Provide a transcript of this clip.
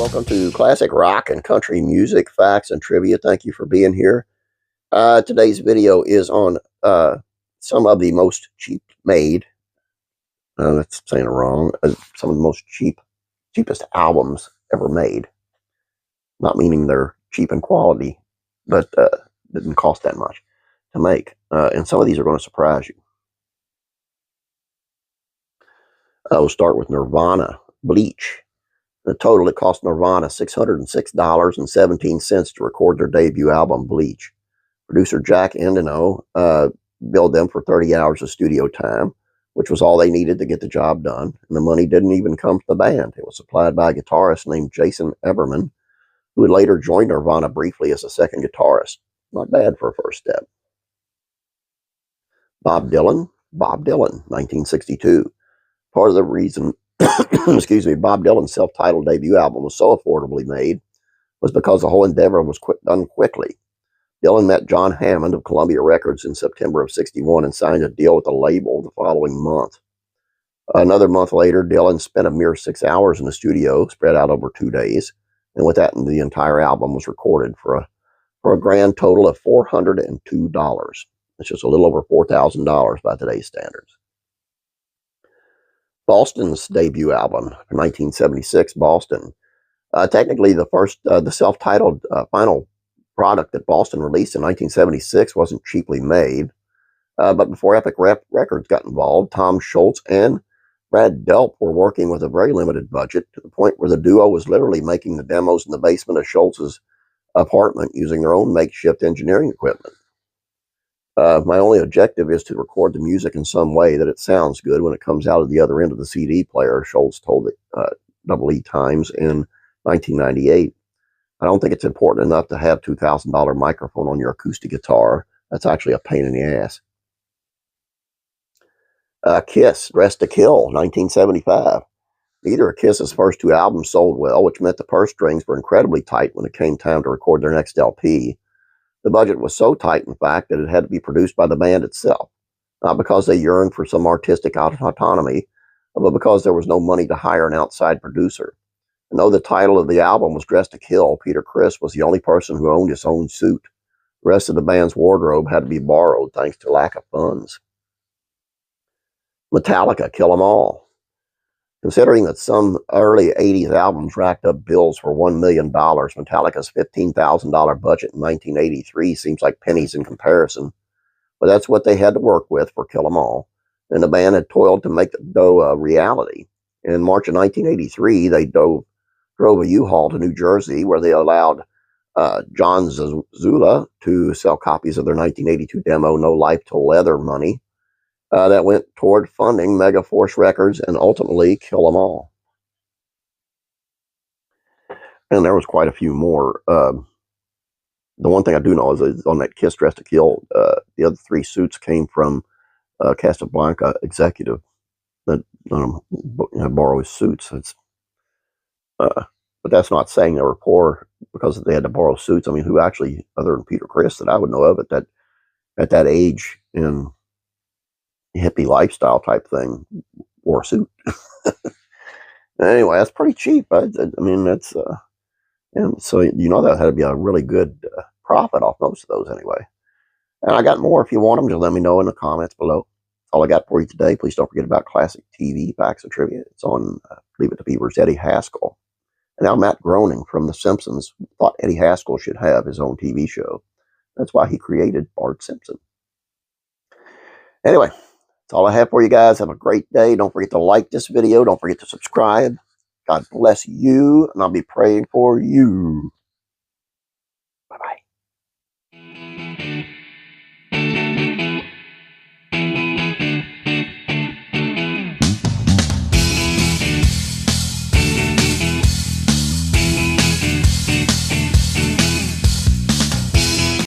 Welcome to Classic Rock and Country Music Facts and Trivia. Thank you for being here. Today's video is on some of the most cheap made, that's saying it wrong, some of the most cheapest albums ever made. Not meaning they're cheap in quality, but didn't cost that much to make. And some of these are going to surprise you. We'll start with Nirvana, Bleach. The total, it cost Nirvana $606.17 to record their debut album, Bleach. Producer Jack Endino billed them for 30 hours of studio time, which was all they needed to get the job done. And the money didn't even come to the band. It was supplied by a guitarist named Jason Eberman, who would later join Nirvana briefly as a second guitarist. Not bad for a first step. Bob Dylan, 1962. Part of the reason excuse me, Bob Dylan's self-titled debut album was so affordably made was because the whole endeavor was done quickly. Dylan met John Hammond of Columbia Records in September of '61 and signed a deal with the label the following month. Another month later, Dylan spent a mere 6 hours in the studio, spread out over 2 days, and with that, the entire album was recorded for a grand total of $402. It's just a little over $4,000 by today's standards. Boston's debut album, 1976, Boston. Technically, the self-titled final product that Boston released in 1976 wasn't cheaply made. But before Epic Records got involved, Tom Schultz and Brad Delp were working with a very limited budget, to the point where the duo was literally making the demos in the basement of Schultz's apartment using their own makeshift engineering equipment. My only objective is to record the music in some way that it sounds good when it comes out of the other end of the CD player, Schultz told Double E Times in 1998. I don't think it's important enough to have $2,000 microphone on your acoustic guitar. That's actually a pain in the ass. Kiss, Dressed to Kill, 1975. Neither of Kiss's first two albums sold well, which meant the purse strings were incredibly tight when it came time to record their next LP. The budget was so tight, in fact, that it had to be produced by the band itself, not because they yearned for some artistic autonomy, but because there was no money to hire an outside producer. And though the title of the album was Dressed to Kill, Peter Criss was the only person who owned his own suit. The rest of the band's wardrobe had to be borrowed thanks to lack of funds. Metallica, Kill 'Em All. Considering that some early 80s albums racked up bills for $1 million, Metallica's $15,000 budget in 1983 seems like pennies in comparison. But that's what they had to work with for Kill 'Em All, and the band had toiled to make the dough a reality. In March of 1983, they drove a U-Haul to New Jersey, where they allowed John Zazula to sell copies of their 1982 demo, No Life Till Leather money. That went toward funding Megaforce Records and ultimately Kill 'Em All. And there was quite a few more. The one thing I do know is on that Kiss Dressed to Kill, the other three suits came from Casablanca executive that borrow his suits. But that's not saying they were poor because they had to borrow suits. I mean, who actually, other than Peter Criss that I would know of at that age in hippie lifestyle type thing, wore a suit. Anyway, that's pretty cheap. I mean, that's and so that had to be a really good profit off most of those anyway. And I got more if you want them. Just let me know in the comments below. That's all I got for you today. Please don't forget about classic TV facts and trivia. It's on Leave It to Beaver's Eddie Haskell. And now Matt Groening from The Simpsons thought Eddie Haskell should have his own TV show. That's why he created Bart Simpson. Anyway, that's all I have for you guys. Have a great day. Don't forget to like this video. Don't forget to subscribe. God bless you, and I'll be praying for you.